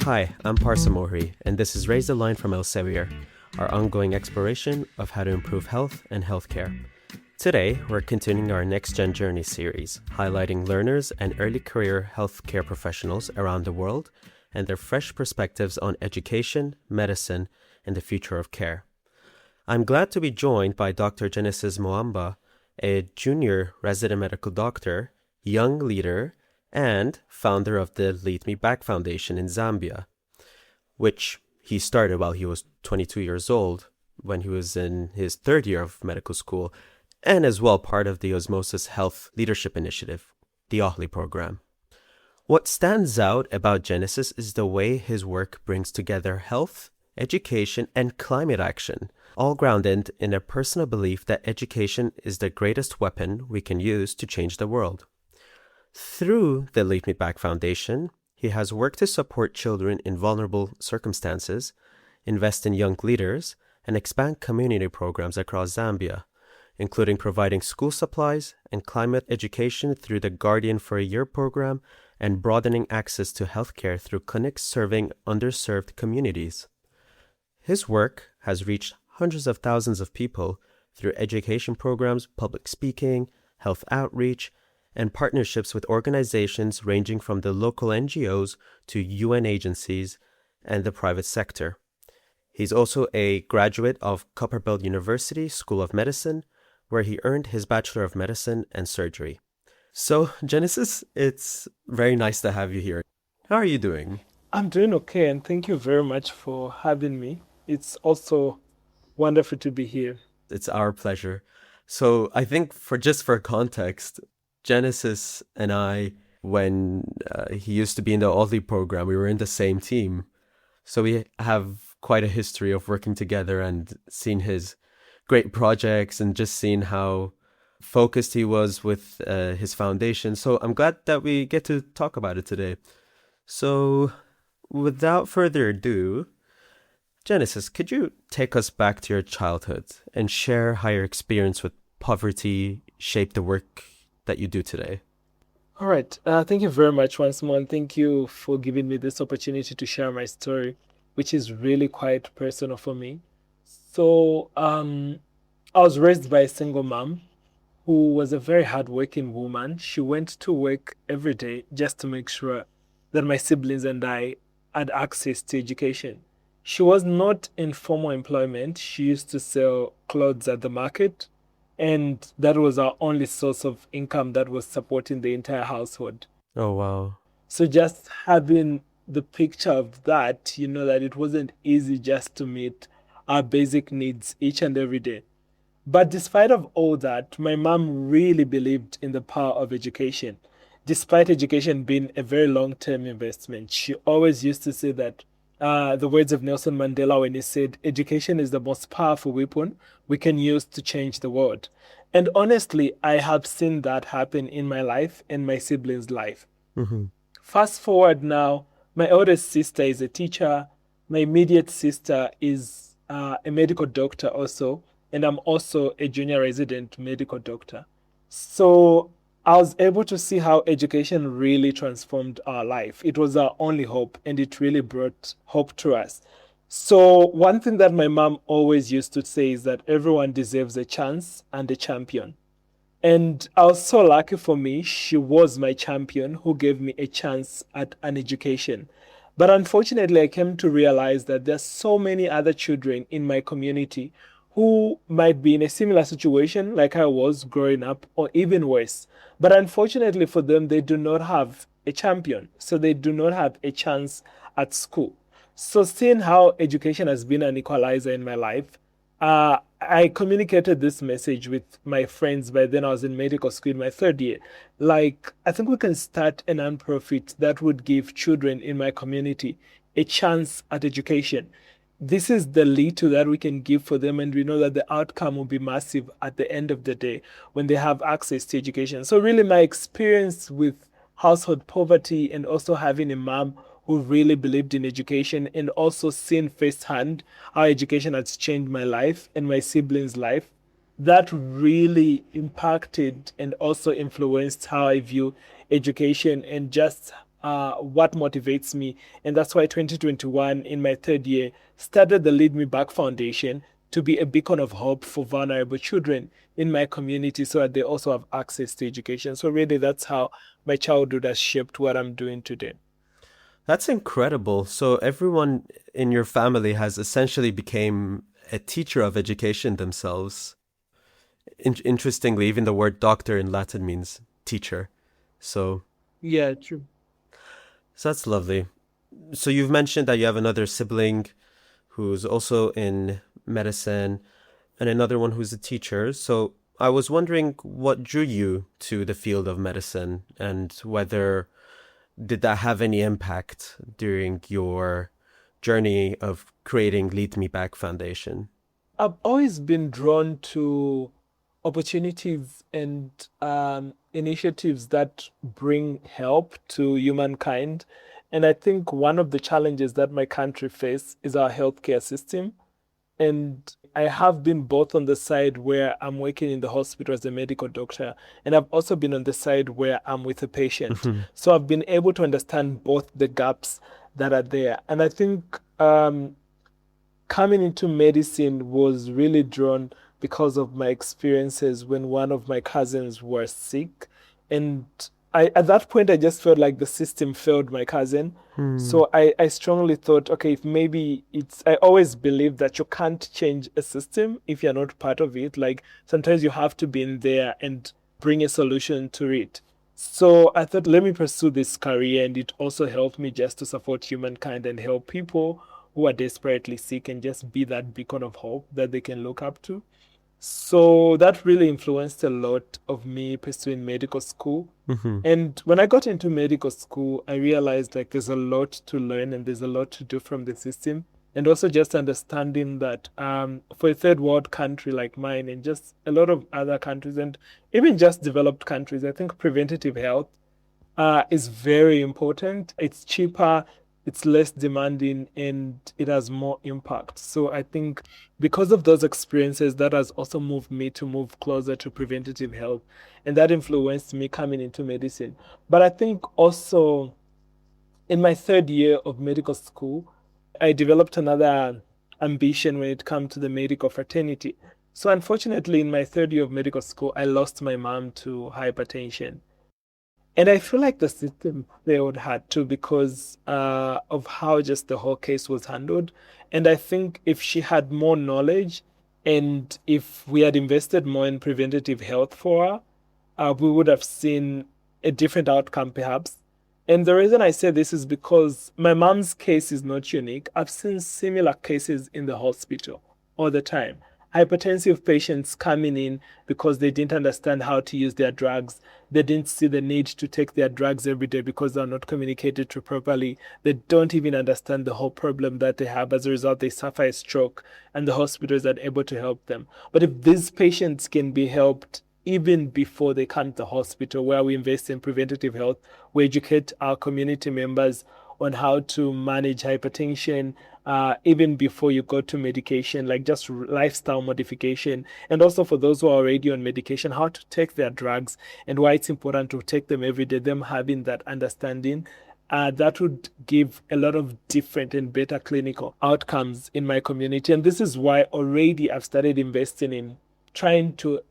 Hi, I'm Parsa Mohri, and this is Raise the Line from Elsevier, our ongoing exploration of how to improve health and healthcare. Today, we're continuing our NextGen Journeys series, highlighting learners and early career healthcare professionals around the world and their fresh perspectives on education, medicine, and the future of care. I'm glad to be joined by Dr. Genesis Mwamba, a junior resident medical doctor, young leader, and founder of the Lead Me Back Foundation in Zambia, which he started while he was 22 years old, when he was in his third year of medical school, and as well part of the Osmosis Health Leadership Initiative, the OHLI program. What stands out about Genesis is the way his work brings together health, education, and climate action, all grounded in a personal belief that education is the greatest weapon we can use to change the world. Through the Lead Me Back Foundation, he has worked to support children in vulnerable circumstances, invest in young leaders, and expand community programs across Zambia, including providing school supplies and climate education through the Guardian for a Year program and broadening access to healthcare through clinics serving underserved communities. His work has reached hundreds of thousands of people through education programs, public speaking, health outreach, and partnerships with organizations ranging from the local NGOs to UN agencies and the private sector. He's also a graduate of Copperbelt University School of Medicine, where he earned his Bachelor of Medicine and Surgery. So, Genesis, it's very nice to have you here. How are you doing? I'm doing okay, and thank you very much for having me. It's also wonderful to be here. It's our pleasure. So, I think for context, Genesis and I, when he used to be in the OHLI program, we were in the same team. So we have quite a history of working together and seen his great projects and just seen how focused he was with his foundation. So I'm glad that we get to talk about it today. So without further ado, Genesis, could you take us back to your childhood and share how your experience with poverty shaped the work that you do today? All right. Thank you very much once more, and thank you for giving me this opportunity to share my story, which is really quite personal for me. So I was raised by a single mom who was a very hardworking woman. She went to work every day just to make sure that my siblings and I had access to education. She was not in formal employment. She used to sell clothes at the market, and that was our only source of income that was supporting the entire household. Oh, wow. So just having the picture of that, that it wasn't easy just to meet our basic needs each and every day. But despite of all that, my mom really believed in the power of education. Despite education being a very long-term investment, she always used to say that the words of Nelson Mandela when he said, education is the most powerful weapon we can use to change the world. And honestly, I have seen that happen in my life and my siblings' life. Mm-hmm. Fast forward now, my oldest sister is a teacher. My immediate sister is a medical doctor also, and I'm also a junior resident medical doctor. So I was able to see how education really transformed our life. It was our only hope, and it really brought hope to us. So one thing that my mom always used to say is that everyone deserves a chance and a champion. And I was so lucky for me, she was my champion who gave me a chance at an education. But unfortunately, I came to realize that there's so many other children in my community who might be in a similar situation like I was growing up, or even worse. But unfortunately for them, they do not have a champion. So they do not have a chance at school. So seeing how education has been an equalizer in my life, I communicated this message with my friends. By then I was in medical school in my third year. Like, I think we can start a nonprofit that would give children in my community a chance at education. This is the little that we can give for them, and we know that the outcome will be massive at the end of the day when they have access to education. So really my experience with household poverty, and also having a mom who really believed in education, and also seeing firsthand how education has changed my life and my siblings' life, that really impacted and also influenced how I view education and just what motivates me. And that's why 2021, in my third year, started the Lead Me Back Foundation to be a beacon of hope for vulnerable children in my community so that they also have access to education. So really, that's how my childhood has shaped what I'm doing today. That's incredible. So everyone in your family has essentially became a teacher of education themselves. Interestingly, even the word doctor in Latin means teacher. So, Yeah, true. so that's lovely. So you've mentioned that you have another sibling who's also in medicine and another one who's a teacher. So I was wondering what drew you to the field of medicine and whether did that have any impact during your journey of creating Lead Me Back Foundation? I've always been drawn to opportunities and initiatives that bring help to humankind. And I think one of the challenges that my country faces is our healthcare system. And I have been both on the side where I'm working in the hospital as a medical doctor, and I've also been on the side where I'm with a patient. So I've been able to understand both the gaps that are there. And I think coming into medicine was really drawn because of my experiences when one of my cousins were sick. And at that point, I just felt like the system failed my cousin. So I strongly thought, okay, if maybe I always believe that you can't change a system if you're not part of it. Like sometimes you have to be in there and bring a solution to it. So I thought, let me pursue this career. And it also helped me just to support humankind and help people who are desperately sick and just be that beacon of hope that they can look up to. So that really influenced a lot of me pursuing medical school. And when I got into medical school, I realized like there's a lot to learn and there's a lot to do from the system. And also just understanding that for a third world country like mine and just a lot of other countries and even just developed countries, I think preventative health is very important. It's cheaper, it's less demanding, and it has more impact. So I think because of those experiences, that has also moved me to move closer to preventative health, and that influenced me coming into medicine. But I think also in my third year of medical school, I developed another ambition when it comes to the medical fraternity. So unfortunately, in my third year of medical school, I lost my mom to hypertension. And I feel like the system failed her too because of how just the whole case was handled. And I think if she had more knowledge and if we had invested more in preventative health for her, we would have seen a different outcome perhaps. And the reason I say this is because my mom's case is not unique. I've seen similar cases in the hospital all the time. Hypertensive patients coming in because they didn't understand how to use their drugs. They didn't see the need to take their drugs every day because they're not communicated to properly. They don't even understand the whole problem that they have. As a result, they suffer a stroke and the hospital is unable to help them. But if these patients can be helped even before they come to the hospital, where we invest in preventative health, we educate our community members on how to manage hypertension, even before you go to medication, like just lifestyle modification. And also for those who are already on medication, how to take their drugs and why it's important to take them every day, them having that understanding. That would give a lot of different and better clinical outcomes in my community. And this is why already I've started investing in trying to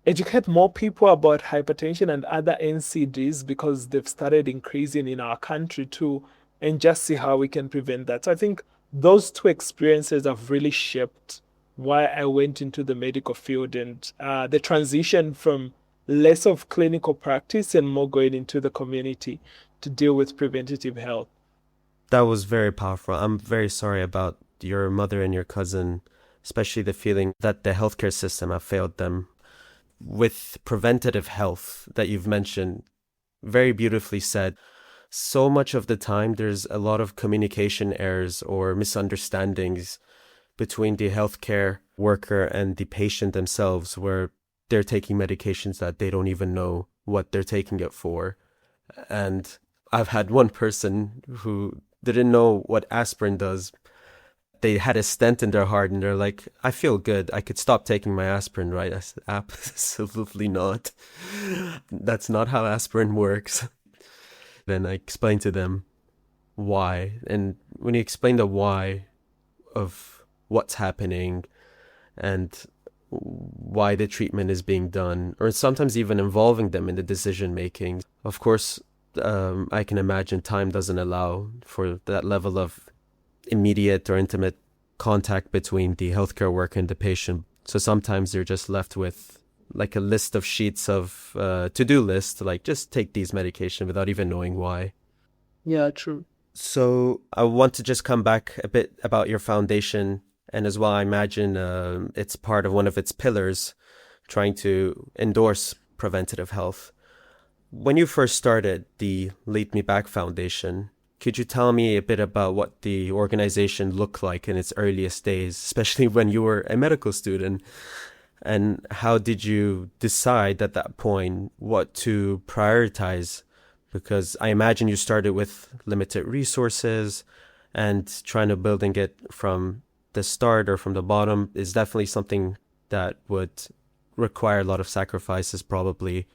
educate more people about hypertension and other NCDs because they've started increasing in our country too, and just see how we can prevent that. So I think those two experiences have really shaped why I went into the medical field and the transition from less of clinical practice and more going into the community to deal with preventative health. That was very powerful. I'm very sorry about your mother and your cousin, especially the feeling that the healthcare system have failed them. With preventative health that you've mentioned, very beautifully said. So much of the time, there's a lot of communication errors or misunderstandings between the healthcare worker and the patient themselves, where they're taking medications that they don't even know what they're taking it for. And I've had one person who didn't know what aspirin does. They had a stent in their heart and they're like, I feel good. I could stop taking my aspirin, right? I said, absolutely not. That's not how aspirin works. and I explained to them why. And when you explain the why of what's happening and why the treatment is being done, or sometimes even involving them in the decision making, of course, I can imagine time doesn't allow for that level of immediate or intimate contact between the healthcare worker and the patient. So sometimes you're just left with like a list of sheets of to-do list, like just take these medication without even knowing why. Yeah, true. So I want to just come back a bit about your foundation, and as well, I imagine it's part of one of its pillars, trying to endorse preventative health. When you first started the Lead Me Back Foundation, could you tell me a bit about what the organization looked like in its earliest days, especially when you were a medical student? And how did you decide at that point what to prioritize? Because I imagine you started with limited resources, and trying to building it from the start or from the bottom is definitely something that would require a lot of sacrifices, probably.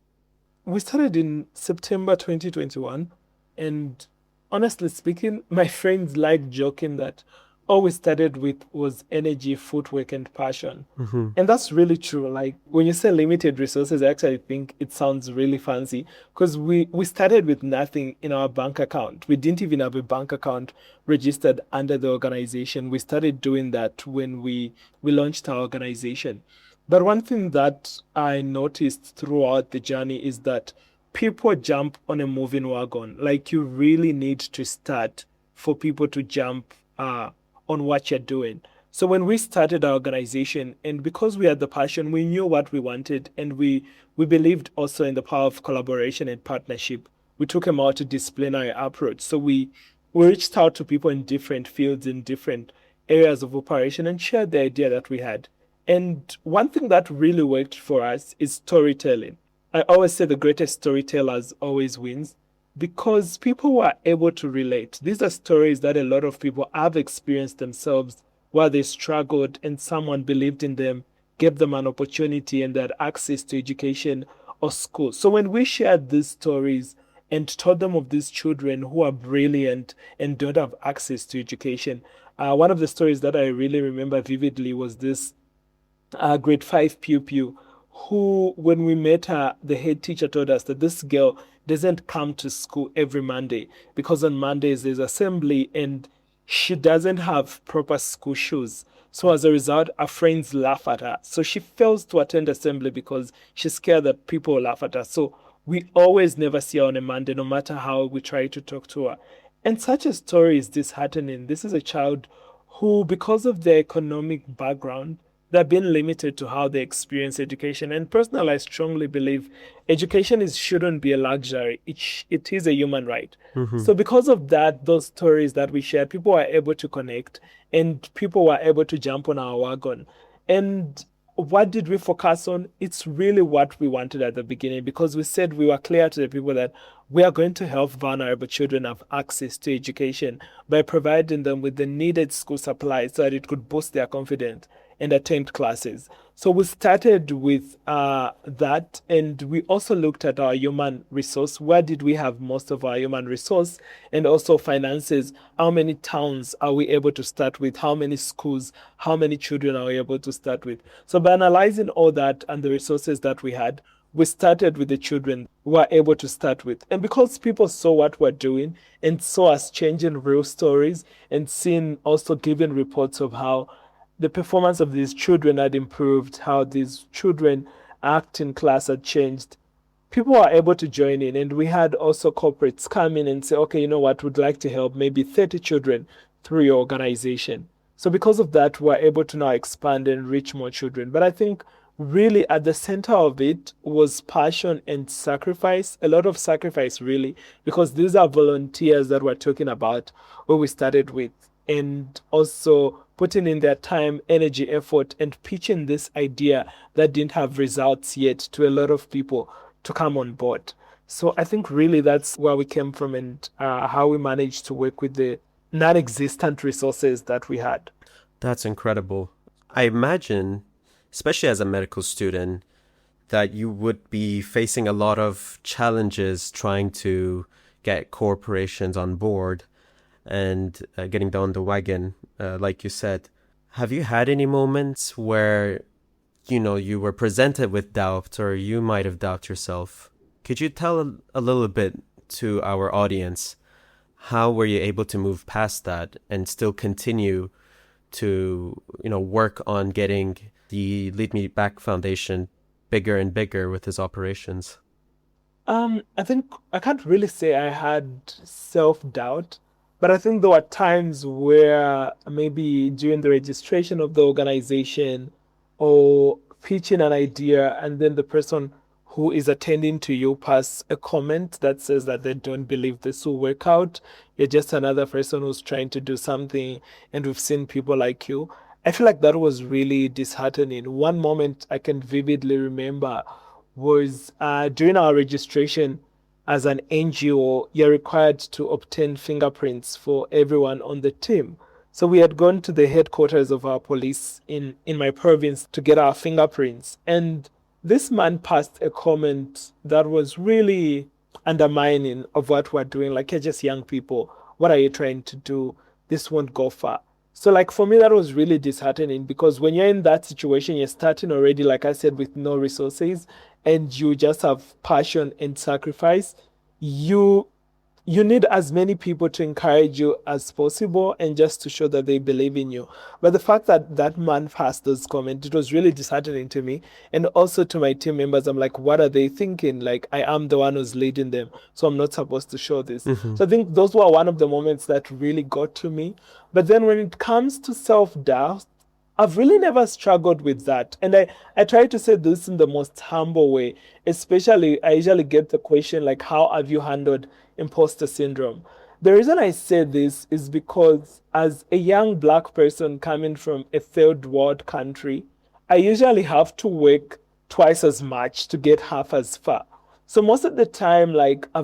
We started in September 2021, and honestly speaking, my friends like joking that all we started with was energy, footwork, and passion. Mm-hmm. And that's really true. Like when you say limited resources, I actually think it sounds really fancy because we started with nothing in our bank account. We didn't even have a bank account registered under the organization. We started doing that when we launched our organization. But one thing that I noticed throughout the journey is that people jump on a moving wagon. Like you really need to start for people to jump on what you're doing. So when we started our organization, and because we had the passion, we knew what we wanted, and we believed also in the power of collaboration and partnership. We took a multidisciplinary approach. So we reached out to people in different fields, in different areas of operation, and shared the idea that we had. And one thing that really worked for us is storytelling. I always say the greatest storytellers always wins, because people were able to relate. These are stories that a lot of people have experienced themselves, where they struggled and someone believed in them, gave them an opportunity, and they had access to education or school. So when we shared these stories and told them of these children who are brilliant and don't have access to education, one of the stories that I really remember vividly was this grade 5 pupil who, when we met her, the head teacher told us that this girl doesn't come to school every Monday because on Mondays there's assembly and she doesn't have proper school shoes. So as a result, her friends laugh at her. So she fails to attend assembly because she's scared that people will laugh at her. So we always never see her on a Monday, no matter how we try to talk to her. And such a story is disheartening. This is a child who, because of their economic background, they're being limited to how they experience education. And personally, I strongly believe education shouldn't be a luxury. It is a human right. Mm-hmm. So because of that, those stories that we shared, people were able to connect and people were able to jump on our wagon. And what did we focus on? It's really what we wanted at the beginning, because we said we were clear to the people that we are going to help vulnerable children have access to education by providing them with the needed school supplies so that it could boost their confidence and attend classes. So we started with that, and we also looked at our human resource. Where did we have most of our human resource? And also finances. How many towns are we able to start with? How many schools? How many children are we able to start with? So by analyzing all that and the resources that we had, we started with the children we were able to start with. And because people saw what we're doing and saw us changing real stories and seeing also giving reports of how the performance of these children had improved, how these children act in class had changed, people were able to join in. And we had also corporates come in and say, okay, you know what, we'd like to help maybe 30 children through your organization. So because of that, we're able to now expand and reach more children. But I think really at the center of it was passion and sacrifice, a lot of sacrifice really, because these are volunteers that we're talking about who we started with, and also putting in their time, energy, effort, and pitching this idea that didn't have results yet to a lot of people to come on board. So I think really that's where we came from, and how we managed to work with the non-existent resources that we had. That's incredible. I imagine, especially as a medical student, that you would be facing a lot of challenges trying to get corporations on board and getting down the wagon, like you said. Have you had any moments where, you were presented with doubt or you might have doubted yourself? Could you tell a little bit to our audience, how were you able to move past that and still continue to, work on getting the Lead Me Back Foundation bigger and bigger with its operations? I think I can't really say I had self-doubt, but I think there were times where maybe during the registration of the organization or pitching an idea, and then the person who is attending to you pass a comment that says that they don't believe this will work out. You're just another person who's trying to do something, and we've seen people like you. I feel like that was really disheartening. One moment I can vividly remember was during our registration as an NGO, you're required to obtain fingerprints for everyone on the team. So we had gone to the headquarters of our police in my province to get our fingerprints. And this man passed a comment that was really undermining of what we're doing. Like, you're just young people. What are you trying to do? This won't go far. So, like, for me, that was really disheartening, because when you're in that situation, you're starting already, like I said, with no resources, and you just have passion and sacrifice. You need as many people to encourage you as possible and just to show that they believe in you. But the fact that that man passed those comments, it was really disheartening to me. And also to my team members, I'm like, what are they thinking? Like, I am the one who's leading them, so I'm not supposed to show this. Mm-hmm. So I think those were one of the moments that really got to me. But then when it comes to self-doubt, I've really never struggled with that. And I try to say this in the most humble way. Especially, I usually get the question, like, how have you handled imposter syndrome? The reason I say this is because as a young Black person coming from a third world country, I usually have to work twice as much to get half as far. So most of the time, like, we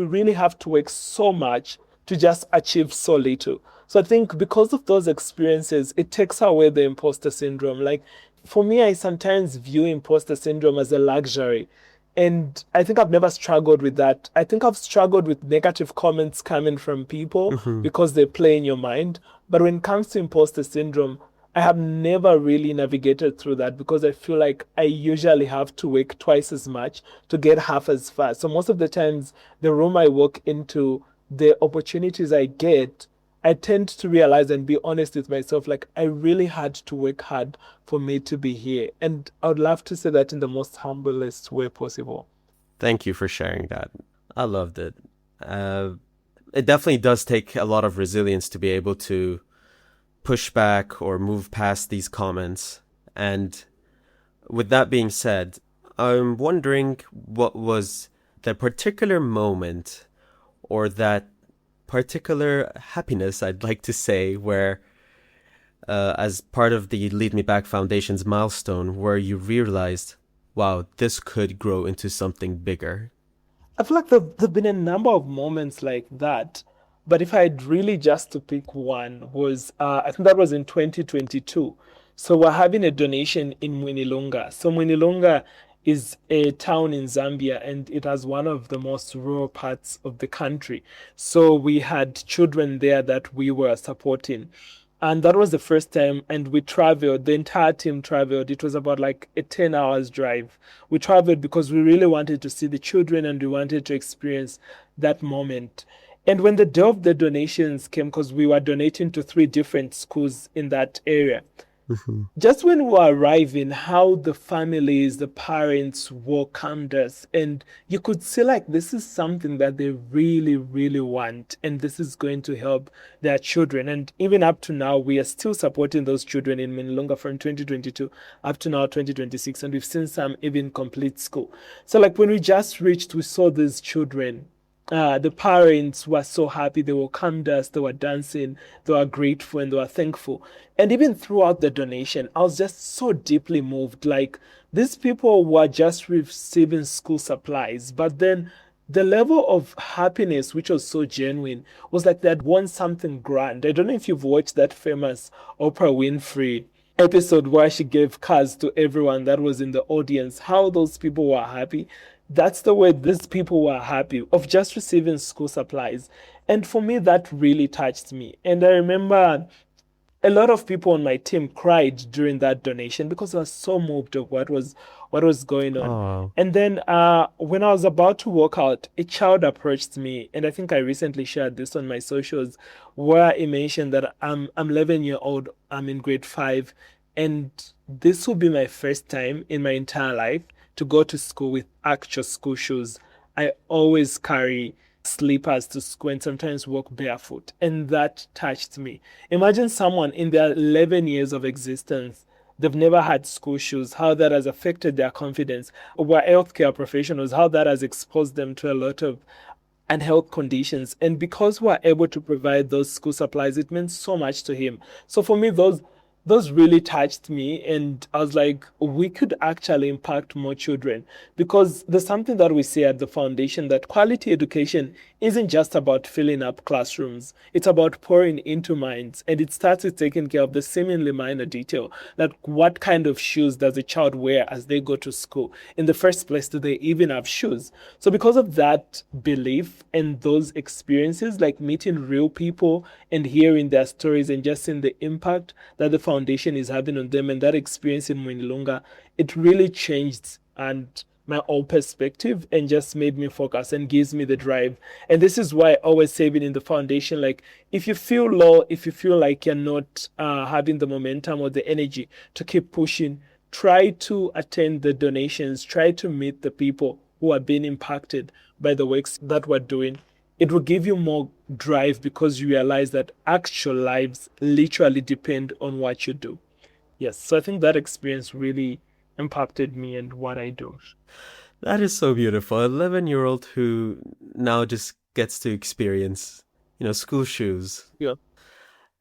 really have to work so much to just achieve so little. So I think because of those experiences, it takes away the imposter syndrome. Like, for me, I sometimes view imposter syndrome as a luxury. And I think I've never struggled with that. I think I've struggled with negative comments coming from people because they play in your mind. But when it comes to imposter syndrome, I have never really navigated through that, because I feel like I usually have to work twice as much to get half as fast. So most of the times, the room I walk into, the opportunities I get, I tend to realize and be honest with myself, like, I really had to work hard for me to be here. And I would love to say that in the most humblest way possible. Thank you for sharing that. I loved it. It definitely does take a lot of resilience to be able to push back or move past these comments. And with that being said, I'm wondering what was the particular moment or that particular happiness, I'd like to say, where as part of the Lead Me Back Foundation's milestone, where you realized, wow, this could grow into something bigger? I feel like there've been a number of moments like that. But if I had really just to pick one, was I think that was in 2022. So we're having a donation in Mwinilunga. So Mwinilunga is a town in Zambia, and it has one of the most rural parts of the country. So we had children there that we were supporting. And that was the first time, and we traveled, the entire team traveled. It was about like a 10 hours drive. We traveled because we really wanted to see the children and we wanted to experience that moment. And when the day of the donations came, because we were donating to 3 different schools in that area, just when we were arriving, how the families, the parents welcomed us. And you could see like this is something that they really, really want. And this is going to help their children. And even up to now, we are still supporting those children in Minilunga from 2022 up to now 2026. And we've seen some even complete school. So like when we just reached, we saw these children. The parents were so happy. They welcomed us. They were dancing. They were grateful and they were thankful. And even throughout the donation, I was just so deeply moved. Like, these people were just receiving school supplies, but then the level of happiness, which was so genuine, was like they'd won something grand. I don't know if you've watched that famous Oprah Winfrey episode where she gave cars to everyone that was in the audience, how those people were happy. that's the way these people were happy of just receiving school supplies. And for me, that really touched me. And I remember a lot of people on my team cried during that donation because I was so moved of what was going on. Oh, And then when I was about to walk out, a child approached me, and I think I recently shared this on my socials, where he mentioned that I'm 11-year-old, I'm in grade 5, and this will be my first time in my entire life to go to school with actual school shoes. I always carry slippers to school and sometimes walk barefoot. And that touched me. Imagine someone in their 11 years of existence, they've never had school shoes, how that has affected their confidence. We're healthcare professionals, how that has exposed them to a lot of and health conditions. And because we're able to provide those school supplies, it means so much to him. So for me, those really touched me, and I was like, we could actually impact more children, because there's something that we say at the foundation, that quality education isn't just about filling up classrooms, it's about pouring into minds. And it starts with taking care of the seemingly minor detail, like what kind of shoes does a child wear as they go to school? In the first place, do they even have shoes? So because of that belief and those experiences, like meeting real people and hearing their stories and just seeing the impact that the foundation is having on them, and that experience in Mwinilunga, it really changed and my whole perspective, and just made me focus and gives me the drive. And this is why I always say it in the foundation, like, if you feel low, if you feel like you're not having the momentum or the energy to keep pushing, try to attend the donations, try to meet the people who are being impacted by the works that we're doing. It will give you more drive because you realize that actual lives literally depend on what you do. Yes, so I think that experience really impacted me and what I do. that is so beautiful. 11-year-old who now just gets to experience, school shoes. Yeah.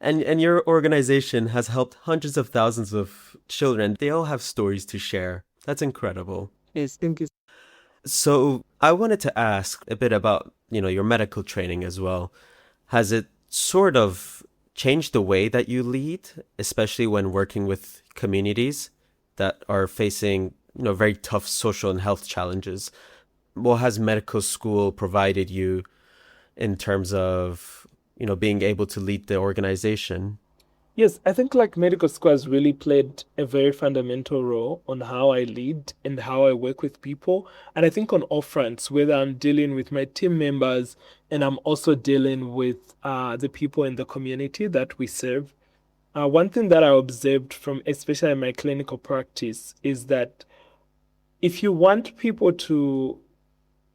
And your organization has helped hundreds of thousands of children. They all have stories to share. That's incredible. Yes, thank you. So I wanted to ask a bit about, your medical training as well. Has it sort of changed the way that you lead, especially when working with communities that are facing, very tough social and health challenges? What has medical school provided you in terms of, being able to lead the organization? Yes, I think like medical school has really played a very fundamental role on how I lead and how I work with people. And I think on all fronts, whether I'm dealing with my team members and I'm also dealing with the people in the community that we serve. One thing that I observed from especially my clinical practice is that if you want people to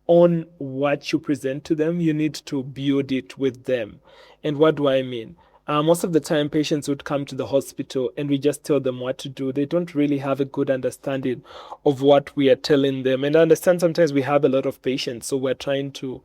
own what you present to them, you need to build it with them. And what do I mean? Most of the time, patients would come to the hospital and we just tell them what to do. They don't really have a good understanding of what we are telling them. And I understand sometimes we have a lot of patients, so we're trying to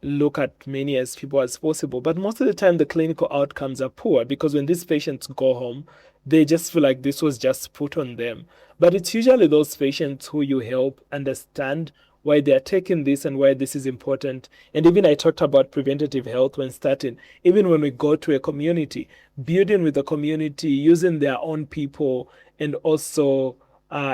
look at many as people as possible. But most of the time, the clinical outcomes are poor, because when these patients go home, they just feel like this was just put on them. But it's usually those patients who you help understand why they are taking this and why this is important. And even I talked about preventative health when starting. Even when we go to a community, building with the community, using their own people, and also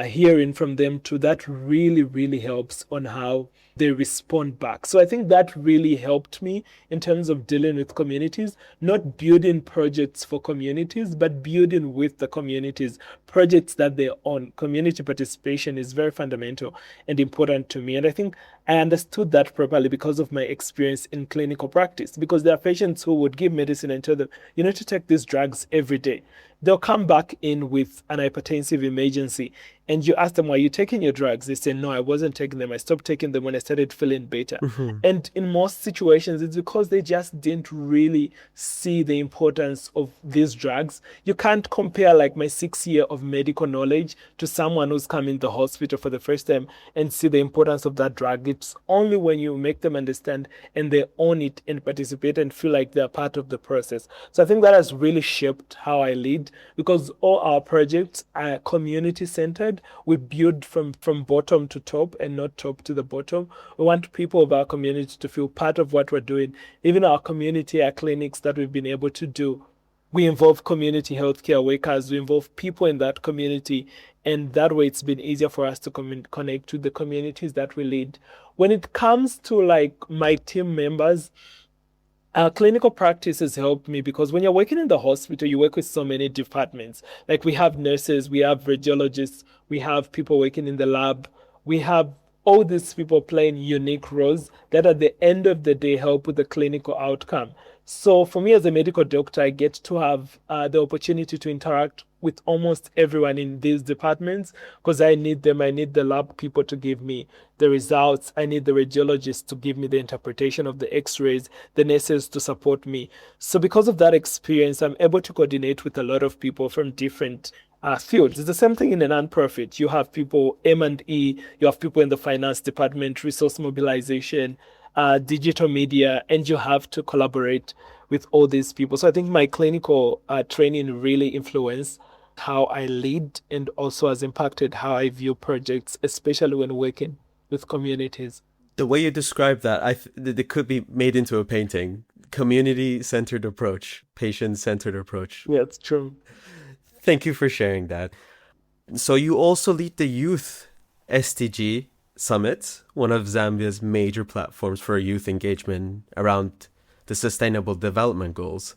hearing from them too, that really, really helps on how they respond back. So I think that really helped me in terms of dealing with communities, not building projects for communities, but building with the communities, projects that they own. Community participation is very fundamental and important to me. And I think I understood that properly because of my experience in clinical practice, because there are patients who would give medicine and tell them, you need to take these drugs every day. They'll come back in with an hypertensive emergency, and you ask them, why are you taking your drugs? They say, no, I wasn't taking them. I stopped taking them when I started feeling better. Mm-hmm. And in most situations, it's because they just didn't really see the importance of these drugs. You can't compare like my 6 year of medical knowledge to someone who's come in the hospital for the first time and see the importance of that drug. It's only when you make them understand and they own it and participate and feel like they're part of the process. So I think that has really shaped how I lead, because all our projects are community centered. We build from bottom to top and not top to the bottom. We want people of our community to feel part of what we're doing. Even our community, our clinics that we've been able to do, We involve community healthcare workers, we involve people in that community, and that way it's been easier for us to connect to the communities that we lead. When it comes to like my team members, clinical practice has helped me because when you're working in the hospital, you work with so many departments. Like we have nurses, we have radiologists, we have people working in the lab, we have all these people playing unique roles that at the end of the day help with the clinical outcome. So for me as a medical doctor, I get to have the opportunity to interact with almost everyone in these departments because I need them. I need the lab people to give me the results. I need the radiologists to give me the interpretation of the x-rays, the nurses to support me. So because of that experience, I'm able to coordinate with a lot of people from different fields. It's the same thing in a nonprofit. You have people M&E, you have people in the finance department, resource mobilization, digital media, and you have to collaborate with all these people. So I think my clinical training really influenced how I lead and also has impacted how I view projects, especially when working with communities. The way you describe that, it could be made into a painting. Community-centered approach, patient-centered approach. Yeah, it's true. Thank you for sharing that. So you also lead the Youth SDG Summit, one of Zambia's major platforms for youth engagement around the Sustainable Development Goals.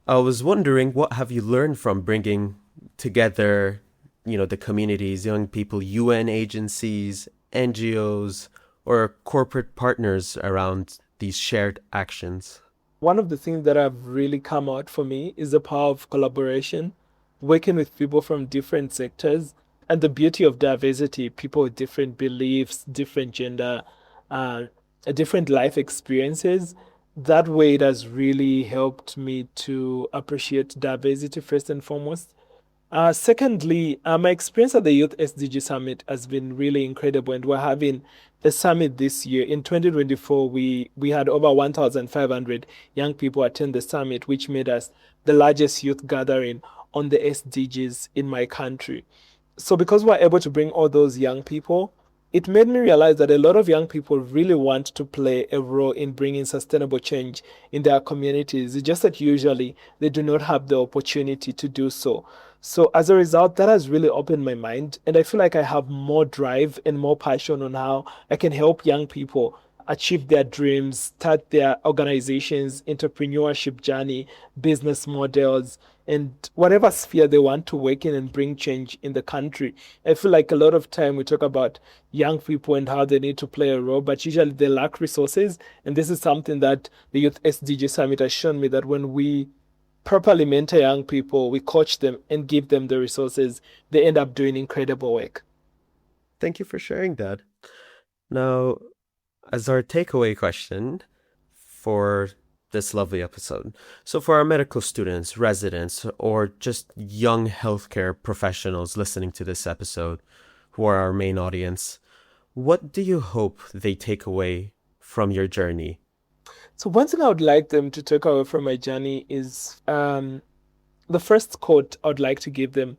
I was wondering, what have you learned from bringing together, the communities, young people, UN agencies, NGOs, or corporate partners around these shared actions? One of the things that have really come out for me is the power of collaboration, working with people from different sectors, and the beauty of diversity, people with different beliefs, different gender, uh, different life experiences. That way, it has really helped me to appreciate diversity first and foremost. Secondly, my experience at the Youth SDG Summit has been really incredible, and we're having a summit this year. In 2024, we had over 1,500 young people attend the summit, which made us the largest youth gathering on the SDGs in my country. So because we're able to bring all those young people, it made me realize that a lot of young people really want to play a role in bringing sustainable change in their communities. It's just that usually they do not have the opportunity to do so. So as a result, that has really opened my mind, and I feel like I have more drive and more passion on how I can help young people achieve their dreams, start their organizations, entrepreneurship journey, business models, and whatever sphere they want to work in and bring change in the country. I feel like a lot of time we talk about young people and how they need to play a role, but usually they lack resources. And this is something that the Youth SDG Summit has shown me, that when we properly mentor young people, we coach them and give them the resources, they end up doing incredible work. Thank you for sharing that. Now, as our takeaway question for this lovely episode. So for our medical students, residents, or just young healthcare professionals listening to this episode, who are our main audience, what do you hope they take away from your journey? So one thing I would like them to take away from my journey is the first quote I would like to give them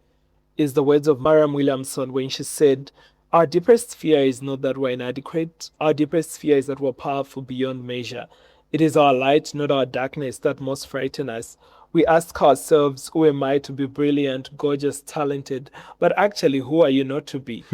is the words of Mariam Williamson when she said, "Our deepest fear is not that we're inadequate. Our deepest fear is that we're powerful beyond measure. It is our light, not our darkness, that most frighten us. We ask ourselves, who am I to be brilliant, gorgeous, talented? But actually, who are you not to be?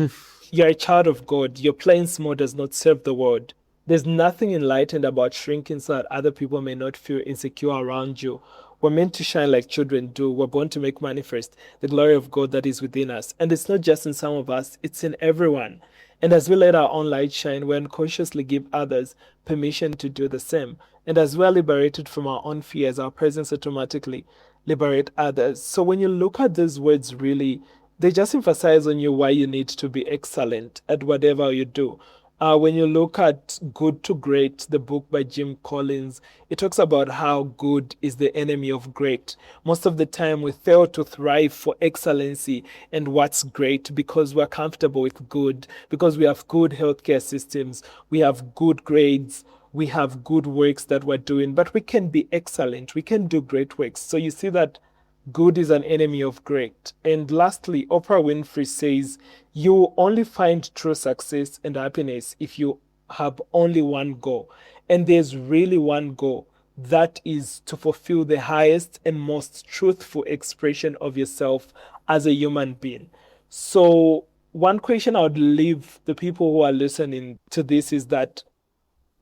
You're a child of God. Your playing small does not serve the world. There's nothing enlightened about shrinking so that other people may not feel insecure around you. We're meant to shine like children do. We're born to make manifest the glory of God that is within us. And it's not just in some of us, it's in everyone. And as we let our own light shine, we unconsciously give others permission to do the same. And as we are liberated from our own fears, our presence automatically liberate others. So when you look at these words, really, they just emphasize on you why you need to be excellent at whatever you do. When you look at Good to Great, the book by Jim Collins, it talks about how good is the enemy of great. Most of the time, we fail to thrive for excellency and what's great because we're comfortable with good, because we have good healthcare systems, we have good grades, we have good works that we're doing, but we can be excellent, we can do great works. So you see that good is an enemy of great. And lastly, Oprah Winfrey says, you will only find true success and happiness if you have only one goal. And there's really one goal. that is to fulfill the highest and most truthful expression of yourself as a human being. So one question I would leave the people who are listening to this is that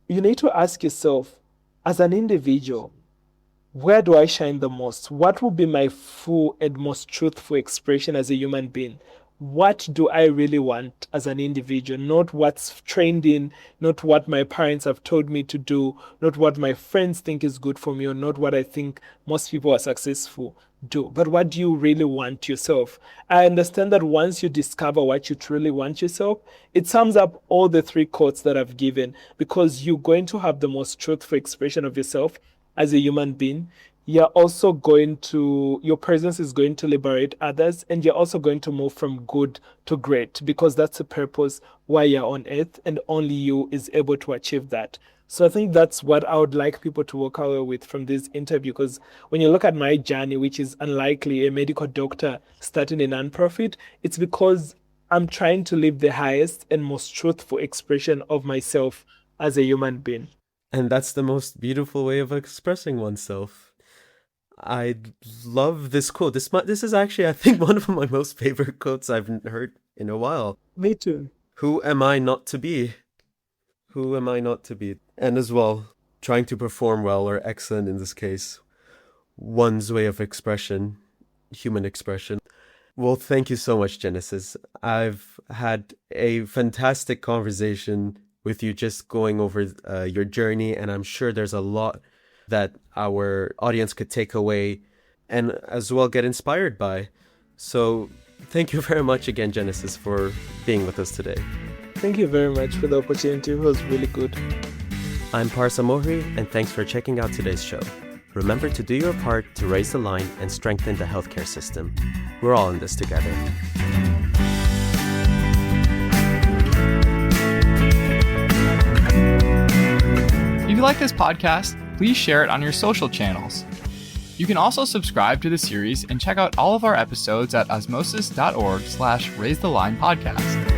you need to ask yourself, as an individual, where do I shine the most? What will be my full and most truthful expression as a human being? What do I really want as an individual? Not what's trending, not what my parents have told me to do, not what my friends think is good for me, or not what I think most people are successful do, but what do you really want yourself? I understand that once you discover what you truly want yourself, it sums up all the three quotes that I've given, because you're going to have the most truthful expression of yourself as a human being. You're also your presence is going to liberate others, and you're also going to move from good to great, because that's the purpose why you're on earth, and only you is able to achieve that. So I think that's what I would like people to walk away with from this interview, because when you look at my journey, which is unlikely a medical doctor starting a nonprofit, it's because I'm trying to live the highest and most truthful expression of myself as a human being. And that's the most beautiful way of expressing oneself. I love this quote. This is actually, I think, one of my most favorite quotes I've heard in a while. Me too. Who am I not to be? Who am I not to be? And as well, trying to perform well, or excellent in this case, one's way of expression, human expression. Well, thank you so much, Genesis. I've had a fantastic conversation with you, just going over your journey, and I'm sure there's a lot that our audience could take away and as well get inspired by. So thank you very much again, Genesis, for being with us today. Thank you very much for the opportunity. It was really good. I'm Parsa Mohri, and thanks for checking out today's show. Remember to do your part to raise the line and strengthen the healthcare system. We're all in this together. If you like this podcast, please share it on your social channels. You can also subscribe to the series and check out all of our episodes at osmosis.org/raisethelines podcast.